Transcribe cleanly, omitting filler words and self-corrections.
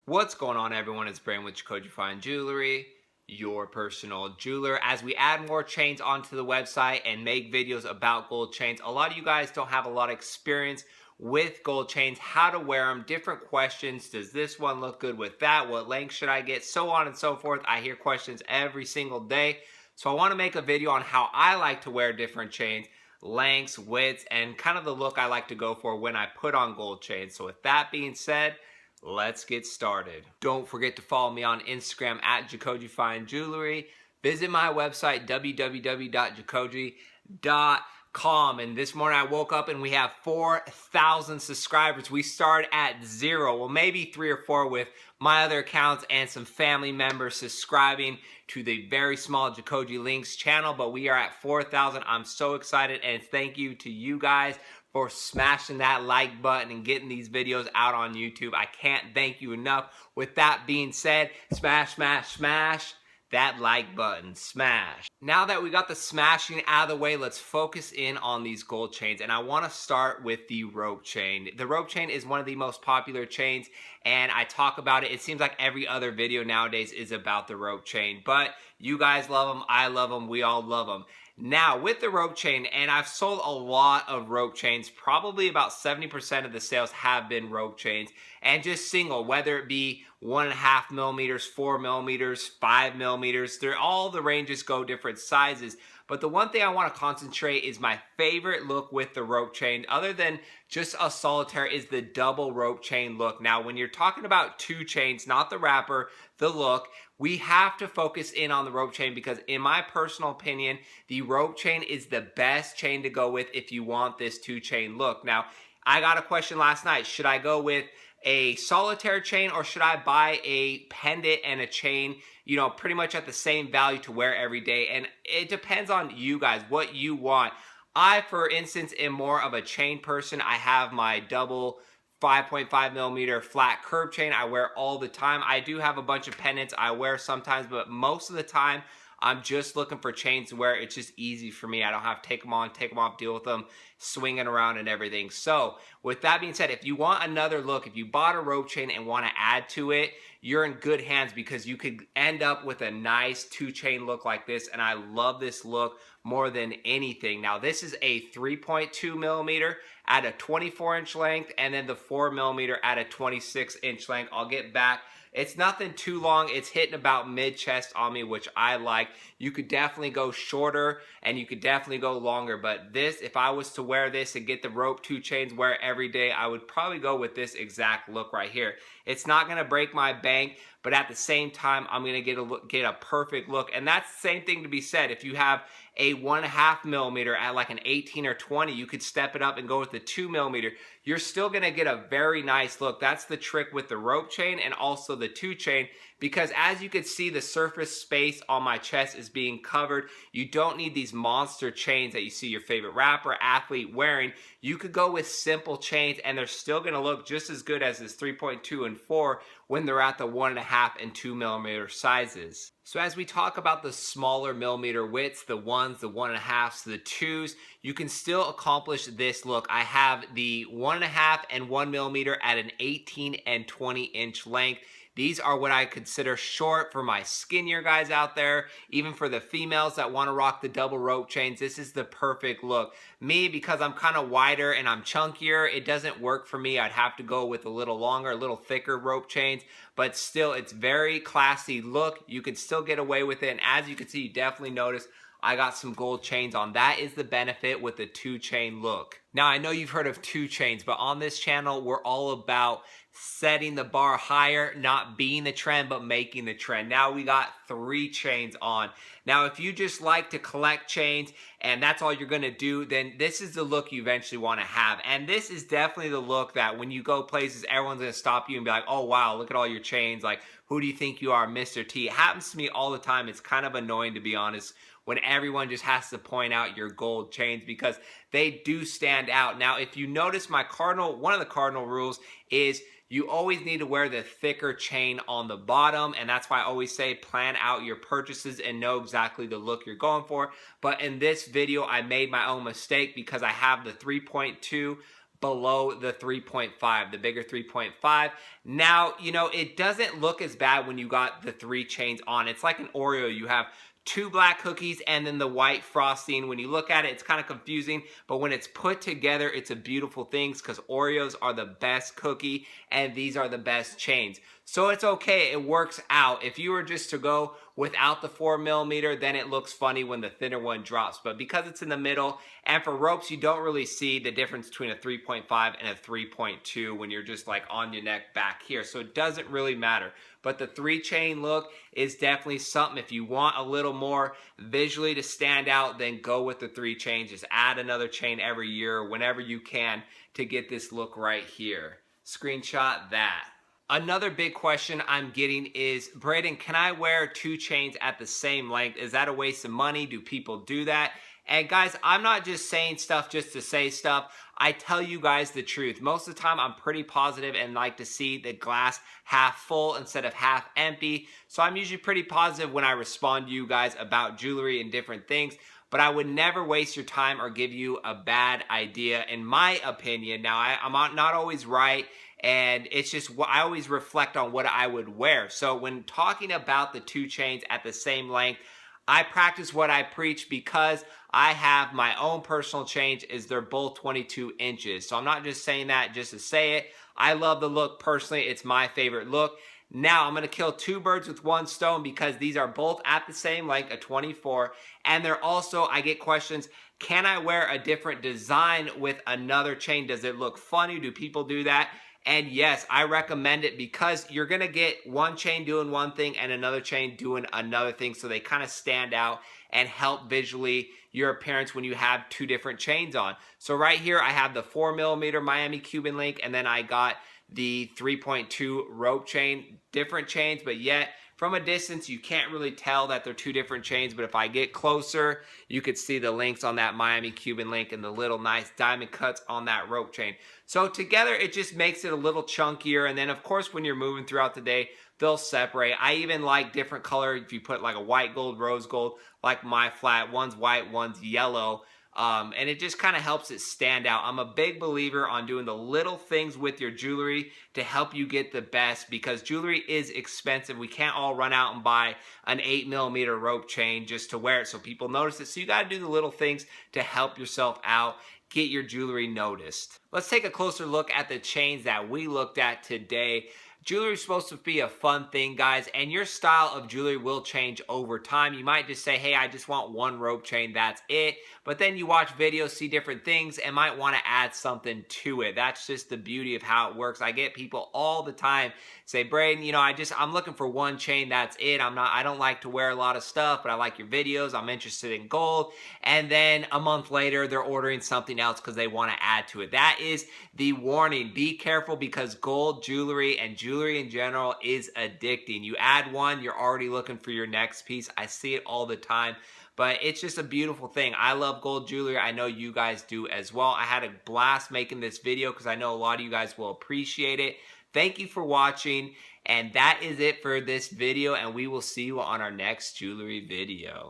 What's going on, everyone? It's Brandon with JACOJE Fine Jewelry, your personal jeweler. As we add more chains onto the website and make videos about gold chains, a lot of you guys don't have a lot of experience with gold chains, how to wear them, different questions. Does this one look good with that? What length should I get? So on and so forth. I hear questions every single day. So I want to make a video on how I like to wear different chains, lengths, widths, and kind of the look I like to go for when I put on gold chains. So with that being said, let's get started. Don't forget to follow me on Instagram at JACOJE Fine Jewelry. Visit my website, www.jacoje.com. And this morning I woke up and we have 4,000 subscribers. We started at 0. Well, maybe 3 or 4 with my other accounts and some family members subscribing to the very small JACOJE Links channel. But we are at 4,000. I'm so excited, and thank you to you guys for smashing that like button and getting these videos out on YouTube. I can't thank you enough. With that being said, smash, smash, smash that like button. Smash. Now that we got the smashing out of the way, let's focus in on these gold chains. And I want to start with the rope chain. The rope chain is one of the most popular chains, and I talk about it. It seems like every other video nowadays is about the rope chain. But you guys love them. I love them. We all love them. Now, with the rope chain, and I've sold a lot of rope chains, probably about 70% of the sales have been rope chains, and just single, whether it be 1.5 millimeters, 4 millimeters, 5 millimeters. All the ranges go different sizes. But the one thing I want to concentrate is my favorite look with the rope chain, other than just a solitaire, is the double rope chain look. Now, when you're talking about 2 chains, not the wrapper, the look, we have to focus in on the rope chain because, in my personal opinion, the rope chain is the best chain to go with if you want this 2-chain look. Now, I got a question last night. Should I go with a solitaire chain, or should I buy a pendant and a chain, pretty much at the same value to wear every day? And it depends on you guys, what you want. I, for instance, am more of a chain person. I have my double 5.5 millimeter flat curb chain I wear all the time. I do have a bunch of pendants I wear sometimes, but most of the time I'm just looking for chains to wear. It's just easy for me. I don't have to take them on, take them off, deal with them, swinging around and everything. So with that being said, if you want another look, if you bought a rope chain and want to add to it, you're in good hands because you could end up with a nice 2-chain look like this. And I love this look more than anything. Now, this is a 3.2 millimeter at a 24-inch length, and then the 4 millimeter at a 26-inch length. I'll get back. It's nothing too long. It's hitting about mid-chest on me, which I like. You could definitely go shorter, and you could definitely go longer. But this, if I was to wear this and get the rope 2 chains wear every day, I would probably go with this exact look right here. It's not going to break my bank, but at the same time, I'm going to get a perfect look. And that's the same thing to be said. If you have a 1.5 millimeter at like an 18 or 20, you could step it up and go with the 2 millimeter. You're still going to get a very nice look. That's the trick with the rope chain and also the 2 chain, because as you can see, the surface space on my chest is being covered. You don't need these monster chains that you see your favorite rapper, athlete wearing. You could go with simple chains and they're still going to look just as good as this 3.2 and 4 when they're at the 1.5 and 2 millimeter sizes. So as we talk about the smaller millimeter widths, the 1s, the 1.5s, the 2s, you can still accomplish this look. I have the 1.5 and 1 millimeter at an 18 and 20-inch length. These are what I consider short for my skinnier guys out there. Even for the females that want to rock the double rope chains, this is the perfect look. Me, because I'm kind of wider and I'm chunkier, it doesn't work for me. I'd have to go with a little longer, a little thicker rope chains, but still, it's very classy look. You can still get away with it, and as you can see, you definitely notice I got some gold chains on. That is the benefit with the 2-chain look. Now, I know you've heard of 2 chains, but on this channel, we're all about setting the bar higher, not being the trend, but making the trend. Now we got 3 chains on. Now, if you just like to collect chains and that's all you're gonna do, then this is the look you eventually wanna have. And this is definitely the look that when you go places, everyone's gonna stop you and be like, oh wow, look at all your chains. Like, who do you think you are, Mr. T? It happens to me all the time. It's kind of annoying, to be honest, when everyone just has to point out your gold chains because they do stand out. Now, if you notice one of the cardinal rules is you always need to wear the thicker chain on the bottom, and that's why I always say plan out your purchases and know exactly the look you're going for. But in this video, I made my own mistake because I have the 3.2 below the 3.5, the bigger 3.5. Now, you know, it doesn't look as bad when you got the 3 chains on. It's like an Oreo. You have 2 black cookies and then the white frosting. When you look at it, it's kind of confusing, but when it's put together, it's a beautiful thing because Oreos are the best cookie and these are the best chains. So it's okay, it works out. If you were just to go without the 4mm, then it looks funny when the thinner one drops. But because it's in the middle, and for ropes, you don't really see the difference between a 3.5 and a 3.2 when you're just like on your neck back here. So it doesn't really matter. But the 3 chain look is definitely something. If you want a little more visually to stand out, then go with the 3 chains. Just add another chain every year, whenever you can, to get this look right here. Screenshot that. Another big question I'm getting is, Braden, can I wear 2 chains at the same length? Is that a waste of money? Do people do that? And guys, I'm not just saying stuff just to say stuff. I tell you guys the truth. Most of the time, I'm pretty positive and like to see the glass half full instead of half empty. So I'm usually pretty positive when I respond to you guys about jewelry and different things. But I would never waste your time or give you a bad idea, in my opinion. Now, I'm not always right, and it's just what I always reflect on what I would wear. So when talking about the 2 chains at the same length, I practice what I preach because I have my own personal change is they're both 22 inches. So I'm not just saying that just to say it. I love the look personally. It's my favorite look. Now I'm going to kill 2 birds with 1 stone because these are both at the same length, a 24. And they're also, I get questions, can I wear a different design with another chain? Does it look funny? Do people do that? And yes, I recommend it because you're going to get one chain doing one thing and another chain doing another thing. So they kind of stand out and help visually your appearance when you have 2 different chains on. So right here, I have the 4mm Miami Cuban link, and then I got the 3.2 rope chain, different chains, but yet from a distance, you can't really tell that they're 2 different chains. But if I get closer, you could see the links on that Miami Cuban link and the little nice diamond cuts on that rope chain. So together, it just makes it a little chunkier. And then of course, when you're moving throughout the day, they'll separate. I even like different color. If you put like a white gold, rose gold, like my flat, one's white, one's yellow. And it just kind of helps it stand out. I'm a big believer on doing the little things with your jewelry to help you get the best, because jewelry is expensive. We can't all run out and buy an 8mm rope chain just to wear it so people notice it. So you got to do the little things to help yourself out, get your jewelry noticed. Let's take a closer look at the chains that we looked at today. Jewelry is supposed to be a fun thing, guys, and your style of jewelry will change over time. You might just say, hey, I just want 1 rope chain, that's it. But then you watch videos, see different things, and might want to add something to it. That's just the beauty of how it works. I get people all the time say, Braden, you know, I'm looking for 1 chain, that's it. I don't like to wear a lot of stuff, but I like your videos. I'm interested in gold. And then a month later, they're ordering something else because they want to add to it. That is the warning. Be careful, because gold jewelry and jewelry in general is addicting. You add one, you're already looking for your next piece. I see it all the time, but it's just a beautiful thing. I love gold jewelry. I know you guys do as well. I had a blast making this video because I know a lot of you guys will appreciate it. Thank you for watching, and that is it for this video, and we will see you on our next jewelry video.